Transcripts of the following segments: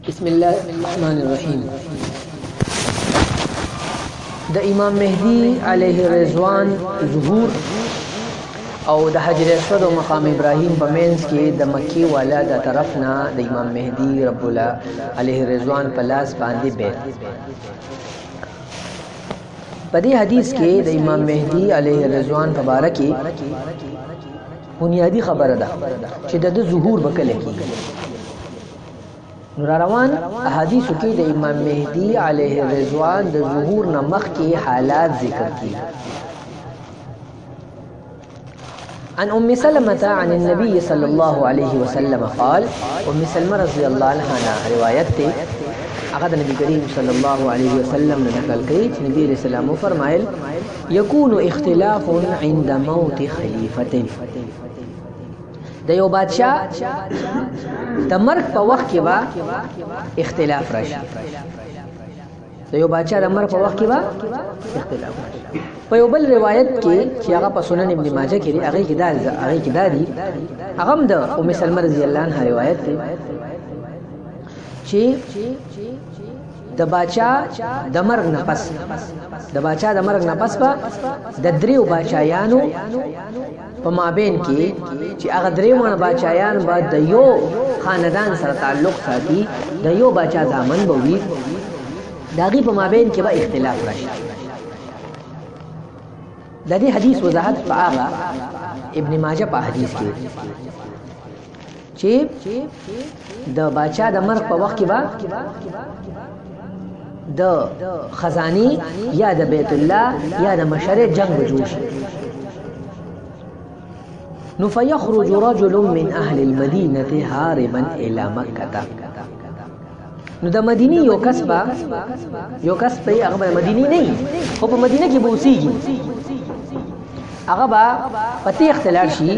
بسم الله الرحمن الرحیم. د امام مهدی علیه رضوان ظهور او د حجر اسود او مقام ابراهیم په منځ کې د مکی والا د طرف نه د امام مهدی رب الله علیه رضوان په لاس باندې بیت. په دې حدیث کې د امام مهدی علیه رضوان مبارک بنیادی خبره ده چې د ظهور وکړي کیږي. نور روان احادیث کې د امام مهدی علیه رضوان د ظهور نه مخکې حالات ذکر کړي. عن ام سلمة عن النبي صلى الله عليه وسلم قال، ام سلمة رضی الله عنها روایت ته هغه د نبی کریم صلی الله علیه وسلم نه نقل کړي چې نبی رسول الله فرمایل یکون اختلاف عند موت خلیفته. د یو بادشاہ د مرګ په وخت کې با اختلاف راشي. د یو بادشاہ د مرګ په وخت کې با اختلاف راشي. په یو بل روایت کې چې هغه په سنن ابن ماجه کې هغه کې دا دي هغه د ام سلمہ رضی الله عنها روایت دی چې د بادشاہ د مرګ نه پس د دریو بادشاہانو په مابین کې چې هغه دریو بادشاہان به د یو خاندان سره تعلق ساتي، د یو بادشاہ ځامن به وي، د هغې په مابین کې به اختلاف راشي. د دې حدیث وضاحت په هغه ابن ماجه په حدیث کې چې د بادشاہ د مرګ په وخت کې به د خزانی یا د بیت الله یا د مشرع جنگ جوړ شي. نو فیخرج رجل من اهل المدینه هاربا الى مکه. نو د مدینی یو کس په هغه مدینی نه خو په مدینه کې به اوسېږي، هغه به په تیښته لاړ شي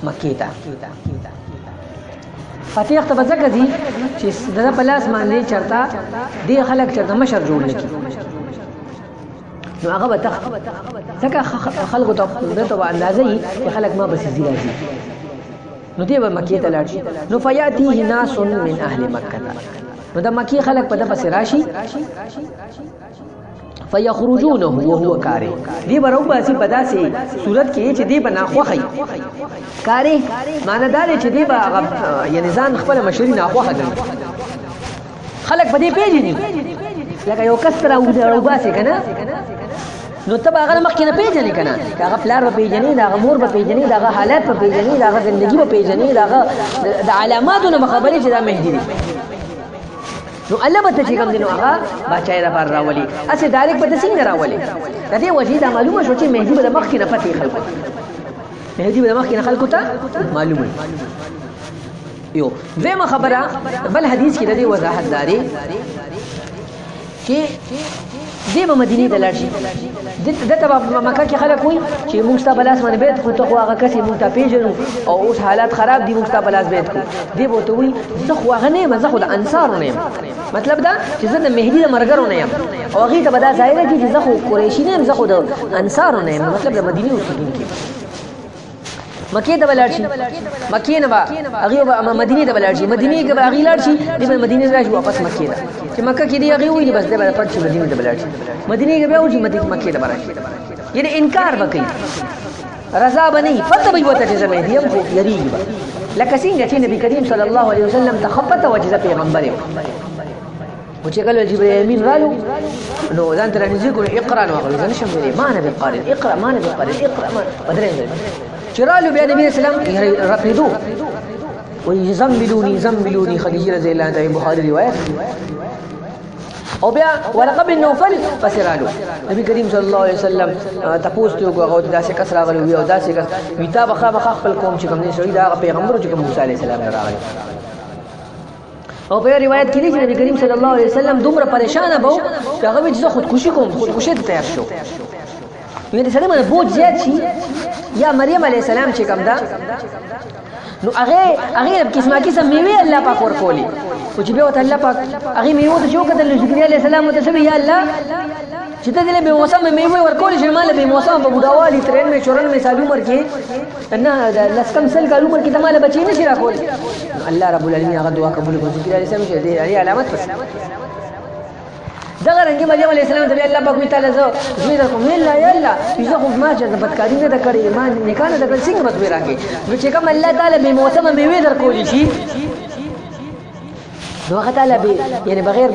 مکې ته. په تیښته به ځکه ځي چې د ده په لاس باندې چېرته دې خلک چېرته مشر جوړ نه کړي، نو هغه به تخت ځکه خلکو ته ده ته به اندازه وي چې خلک ما پسې ځي راځي، نو دی به مکې ته لاړ شي. نو فیاتیه ناس من اهل مکه، نو د مکې خلک په ده پسې راشي فیخرجونه وهو کاره. دی به راوباسي په داسې صورت کې چې دی به ناخوښه وي. کاره معنی دا دی چې دی به یعنې ځان خپله مشري ناخوښه ګڼي. خلک په دې پېژني لکه یو کس ته راوباسي که نه، نو ته به هغه مخکې نه پېژنې که نه، که هغه پلار به پېژنې، د هغه مور به پېژنې، د هغه حالات به پېژنې، د هغه زندګي به پېژنې، د هغه د علاماتو نه به خبرې چې دا مهدي دی. نو الله به ته چې کوم دی نو هغه باچایۍ دپاره راولي، هسې ډایرکټ به ته څنګه راولي؟ د دې وجې دا معلومه شو چې مهدي به د مخکې نه پتې خلکو ته معلومه یو. دویمه خبره بل حدیث کې د دې وضاحت دا دی چې دی به مدینې ته لاړ شي. دته به مکه کې خلک وایي چې موږ ستا په لاس باندې بیعت کړو، ته خو هغه کس یې موږ ته پېژنو او اوس حالات خراب دي، موږ ستا په لاس بیعت کړو. دی به ورته وایي زه خو هغه نه یم، زه خو د انصارو نه یم. مطلب دا چې زه د مهدي د ملګرو نه یم، او هغې ته به دا ظاهره کړي چې زه خو قریشي نه یم، زه خو د انصارو نه یم، مطلب د مدینې اوسېدونکي. مکې ته به لاړ شي، مکې نه به هغې مدینې ته به لاړ شي، مدینې که به هغې لاړ شي دی به مدینې ته راشي واپس مکې ته، چې مکه کې دی هغې ووایي بس دی به پټ شي مدینې ته به لاړ شي، مدینې که بیا وشي مکې ته به راشي. یعنې انکار به کوي، رضا به نه وي، پته به یې ورته چې زه مهدي یم خو یېرېږي به. لکه څنګه چې نبي کریم صلی الله علیه وسلم ته ښه پته وه چې زه پیغمبر یم، خو چې کله جبریل امین رالو نو ځان ته رانږدې کړو اقرا، نو هغه زه نشم ویلی ما نه بقارئ، اقرا ما نه بقارئ، اقرا ما په درېیم ځل چې رالو بیا نبي علیه السلام رپېدو وایي زمبلوني خدیجې رضی الله عنها، بخاري روایت. او بیا ورقه بن نوفل پسې رالو، نبي کریم صلی الله علیه وسلم تپوس ته وکړو هغه داسې کس راغلی وي او داسې کس وي، تا به خامخا خپل قوم چې کوم دی سړي د هغه پیغمبر چې کوم موسی علیه السلام نه راغلی. او په روایت کې دی چې نبی کریم صلی الله علیه وسلم دومره پریشانه به و چې هغه وایي چې زه خودکشي کوم، خودکشۍ ته تیار شو. یعنې د سړي باندې بوج زیات شي. یا مریم علیه السلام چې کوم ده نو هغه قسمه قسم میوه الله پاک ورکولي او چې به وته الله پاک هغه میوه ته شو کتل ذکر علی السلام ته سبي یا الله چې ته دې به موسم میوه ورکولي چې مال به موسم په بډاوالي 93 سال عمر کې نه لسکم سل کال عمر کې ته مال بچی نشي راکول الله رب العالمین هغه دعا قبول کړي ذکر علی السلام چې دې علامت پس دغه رنګ مریم علیه السلام ته الله پاک تعالی زوی درکوم الا یا الله یزه خو ما چې بدکاری نه کړې ایمان نکاح نه کړې څنګه بس راکې نو چې کوم الله تعالی به موسم میوه درکول شي نو هغه تعالی به یعنی بغیر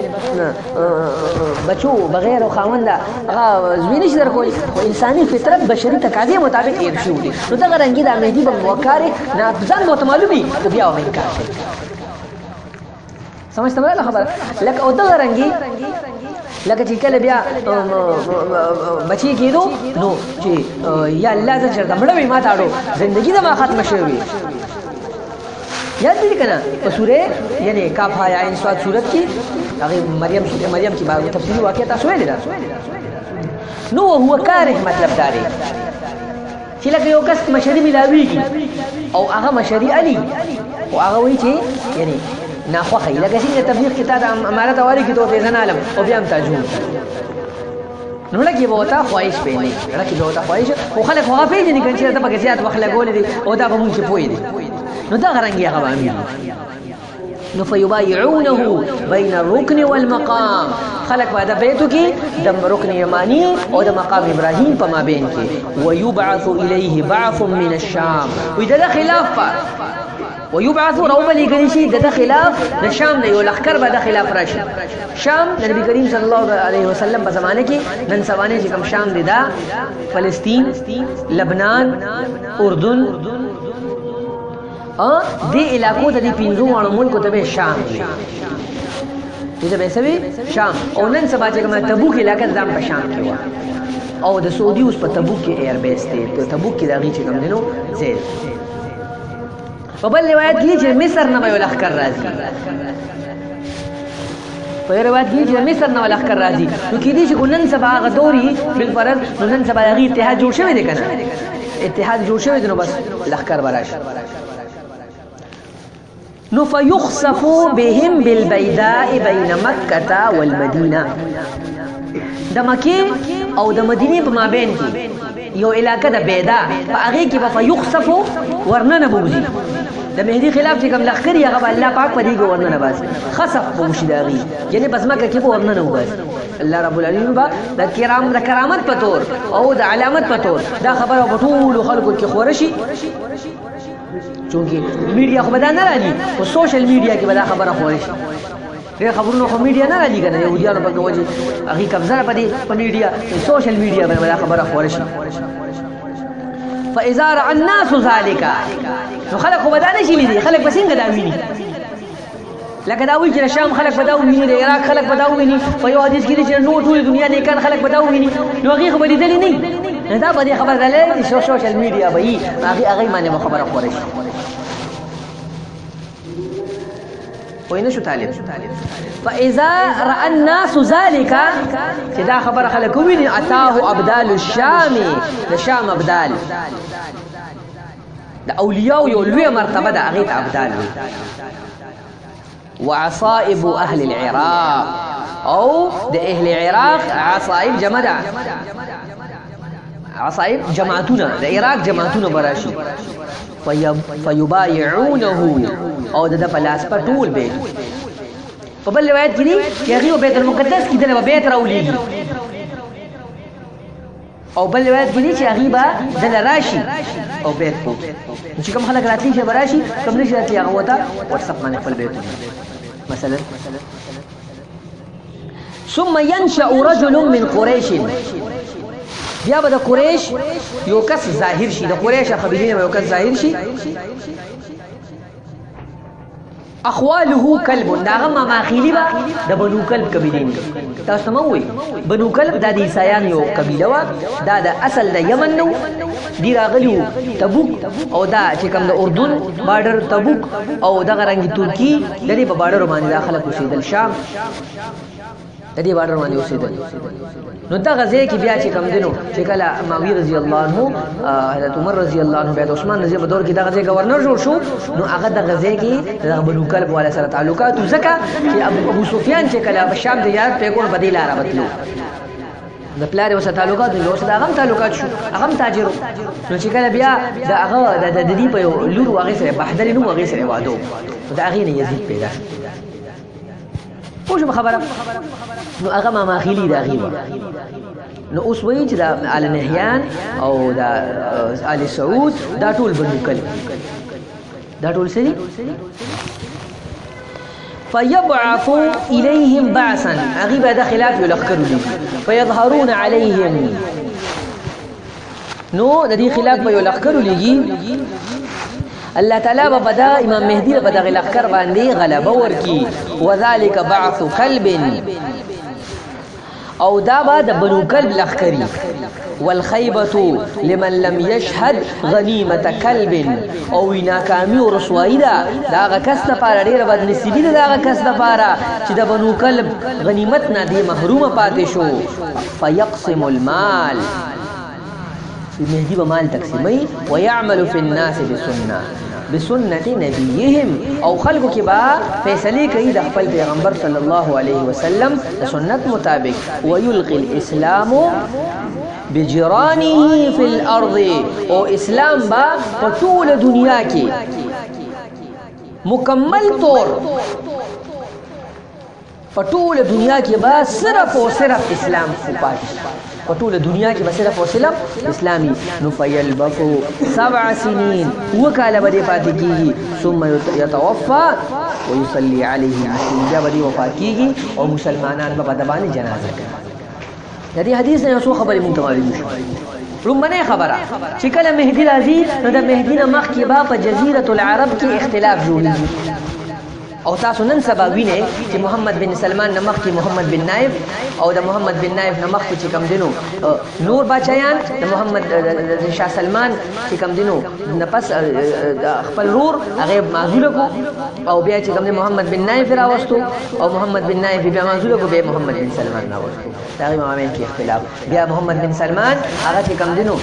بچو بغیر او خاوند هغه زوی نشي درکول خو انساني فطرت بشري تقاضي مطابق یې شو دي نو دغه رنګ د مهدی په موکاره نه ځان مو معلومي او بیا و انکار سمجھته مله خبره لکه او دغه رنګي لکه چې کله بیا بچی کېدو نو چې یا الله زه چرته مړ وي ما تاړو زندگی زما ختمه شوې یاد دې کنه په سوره یعنی کاف یا عین صاد سورت کې هغه مریم کې بعض تفصیلی واقعا تاسو ویل نو هو کاره مطلب داري چې لکه یو کس مشری ملاويږي او هغه مشری علي او هغه وایي چې یعنی ناخوخي لکه څنګه تبلیغ کې تا د امارت والی کې ته ځان عالم او بیا هم تاجون نو لکه به وتا خواهش پېنې لکه به وتا خواهش خو خلک هغه پیژني چې ته پکې زیات وخت لګولې دي او دا به مونږ چې پوي دي نو دا غرنګي هغه امیر نو فيبايعونه بين الركن والمقام خلق بعد بیتو کې د رکن یمانی او د مقام ابراهیم په مابین کې ويبعث اليه بعث من الشام وده خلاف ويبعث روبه لګنشي د خلاف د شام نه یو لخر به د خلاف راشي شام د نبی کریم صلی الله علیه وسلم په زمانه کې نن سبانه چې کوم شام دی دا فلسطین لبنان اردن دې علاقو ته د پینځو وړو ملکو ته به شام دی دې به سوي شام او نن سبا چې کوم تبوک علاقه ځم په شام کې و او د سعودي اوس په تبوک کې ایر بیس دی ته تبوک کې دغه چې کوم دینو زید په بل روایت کې چې مصر نه ویل اخکر راځي په روایت کې چې مصر نه ویل اخکر راځي نو کې دي چې نن سبا غدوري بل فرض نن سبا هغه اتحاد جوړ شوی دی کنه اتحاد جوړ شوی دی نو بس لخر براش نو فيخسف بهم بالبيداء بين مكة والمدينة د مکه او د مدینه په مابین کې یو علاقه د بیدا په هغه کې به فيخسف ورننه بوزي د مهدی خلاف چې کوم لخري هغه الله پاک په دې کې ورننه باسي خسف بوشي داغي یعنی بس مکه کې به ورننه وباسي الله رب العالمین با د کرامت په تور او د علامت په تور دا خبره په ټول خلکو کې خورشي چونکی میډیا خو بدانه راځي او سوشل میډیا کې بدا خبره خورشي ډېر خبرونه خو میډیا نه راځي کنه يهوديانو په وجه هغه قبضه پدې په میډیا سوشل میډیا باندې بدا خبره خورشي فاذا رأى الناس ذلك نو خلق بدانه شي دي خلق بسنګ دا ویني لکه دا وی چې شام خلق بداو ویني د عراق خلق بداو ویني په یو حدیث کې چې نو ټول دنیا نه کان خلق بداو ویني نو هغه خبرې دلی نه دا به خبر دلې چې سوشل میډیا به هغه باندې خبره خورشي وين شو طالب فاذا راى الناس ذلك كذا خبر خلق وين اتاه ابدال الشام الشام ابدال د اولیاء یو لوی مرتبه ده هغه ابدال وعصائب اهل العراق او د اهل العراق عصائب جمع ده عصائب جماعتونه د عراق جماعتونه براشي فيبايعونه او د پلاس په ټول بیت په بل روایت کې چې هغه بیت المقدس کې د بیت راولېږي او بل روایت کې چې هغه با د راشي او بیت کو چې کوم خلک راتلی شي براشي کوم نشي راتلی هغه وته واتس اپ باندې خپل بیت مثلا ثم ينشأ رجل من قريش بیا به د قریش یو کس ظاهر شي د قریش قبیله یو کس ظاهر شي اخواله کلب داغه ماخیلی با د بنو کلب قبیله تاسو مو وي بنو کلب د عیسایان یو قبیله وا دا د اصل د یمن نو دی راغلیو تبوک او دا چې کوم د اردن بارډر تبوک او د غرنګ ترکی د دې په بارډر باندې داخله کوشیدل شام د دې بارډر باندې اوسېدل نو دا غزه کې بیا چې کم دینو چې کله معاویه رضی الله عنه حضرت عمر رضی الله عنه بعد عثمان رضی الله په دور کې دا غزه گورنر جوړ شو نو هغه د غزه کې د بنو کلب والا سره تعلقات زکه چې ابو سفیان چې کله په شام تجارت په کول بدیل عربتلو د پلار وسه تعلقات نو اوس دا هغه تعلقات شو هغه تاجرو نو چې کله بیا دا هغه د دې په لور واغې سره بحدل نو واغې سره وادو دا هغه نه یزید پیدا پوه خبره نو هغه ما ماخیلی دا غیوه نو اوس وایي چې دا آل نهیان او دا آل سعود دا ټول بنو کلب دا ټول سری فيبعث إليهم بعثا أغيب هذا خلاف يلخكر لي فيظهرون عليهم نو الذي خلاف يلخكر لي الله تعالی بدا امام مهدی بدا غلخکر باندې غلبه ورکی وذلك بعث كلب او دا با د بنو کلب لخکری والخيبة لمن لم يشهد غنيمة كلب او ناکامی او رسوایی دا هغه کس لپاره ډیره بد نصیبی ده هغه کس لپاره چې د بنو کلب غنیمت نه دی محرومه پاتې شو فيقسم المال مهدی به مال تقسیمي ويعمل في الناس بسنة نبيهم او خلقو کې با فیصله کوي د خپل پیغمبر صلی الله علیه وسلم د سنت مطابق ويلقي الاسلام بجرانه في الارض او اسلام با په ټول دنیا کې مکمل طور په ټول دنیا کې با صرف او صرف اسلام پاتې په ټول دنیا کې صرف او صرف اسلامي نو فيلبث 7 سنين وکاله باندې پاتې کیږي ثم يتوفى ويصلي عليه المسلمين بیا باندې وفات کیږي او مسلمانان په باندې جنازه کوي د دې حدیث نه څو خبرې مونږ ته معلومه شو لومبنه خبره چې کله مهدی راځي نو د مهدی نه مخکې با په جزیره العرب کې اختلاف جوړیږي او تاسو نن سبا وینئ چې محمد بن سلمان نه مخکې محمد بن نایف او د محمد بن نایف نه مخکې چې کم دینو نور بچیان د محمد شاه سلمان چې کم دینو نه پس خپل رور هغه معزول کو او بیا چې کم دی محمد بن نایف راوستو او محمد بن نایف بیا معزول کو بیا محمد بن سلمان راوستو دا غي مابین کې اختلاف بیا محمد بن سلمان هغه چې کم دینو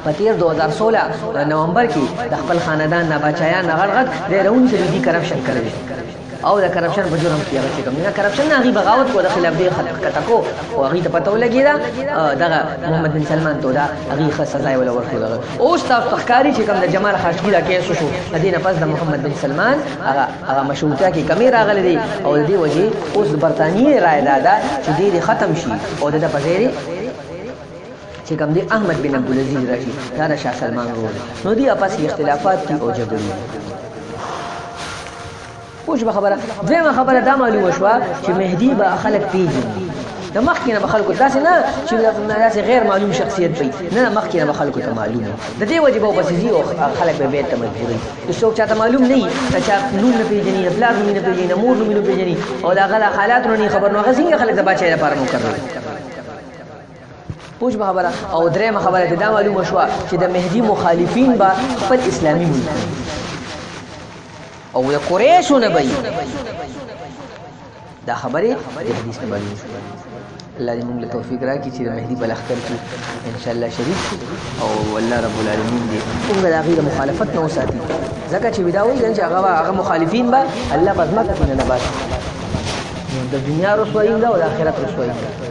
پتیر 2016 نومبر کې د خپل خاندان نه بچایان غړغړ د رون چې دی کرپشن کوي او د کرپشن په جرم کې هغه کوم نه کرپشن نه غي بغاوت کو د خلاف دی خلق کټکو او هغه ته پته ولګی دا دغه محمد بن سلمان ته دا هغه خاص سزا ولا ورکړه دغه او تاسو تخکاری چې کوم د جمال خاشقی دا کیس شو مدینه پس د محمد بن سلمان هغه مشروطه کې کمی راغلی دی او د دې وجه اوس برتانیې رائے دادا چې دې ختم شي او د پزيري چې کوم دی احمد بن عبد العزيز راشي دا د شاه سلمان ورور نو دی اپس اختلافات کی او جګړې پوښ به خبره دغه خبره دا معلومه شو چې مهدی به خلک پیژني د مخکینه به خلکو داسې نه چې داسې غیر معلوم شخصیت وي نه مخکینه به خلکو ته معلومه د دې وجه به وبسي او خلک به بیت مجبوري چې څوک چاته معلوم نه وي چې نوم نه پیژني پلان نوم نه پیژني مور نوم نه پیژني او دا غلا حالات نه خبر نو هغه څنګه خلک د بچي لپاره مقرر پوښ به خبره او درېمه خبره دا معلومه شو چې د مهدی مخالفین به خپل اسلامي ملک او د قریشو نه وي دا خبره د حدیث نه معلومه شو الله دې موږ له توفیق راکړي چې د مهدی په لښکر کې ان شاء الله شریک او الله رب العالمین دې موږ د هغې د مخالفت نه وساتي ځکه چې دا وایي چې هغه مخالفین به الله په ځمکه کې نه باسي د دنیا رسوایي ده او د آخرت رسوایي ده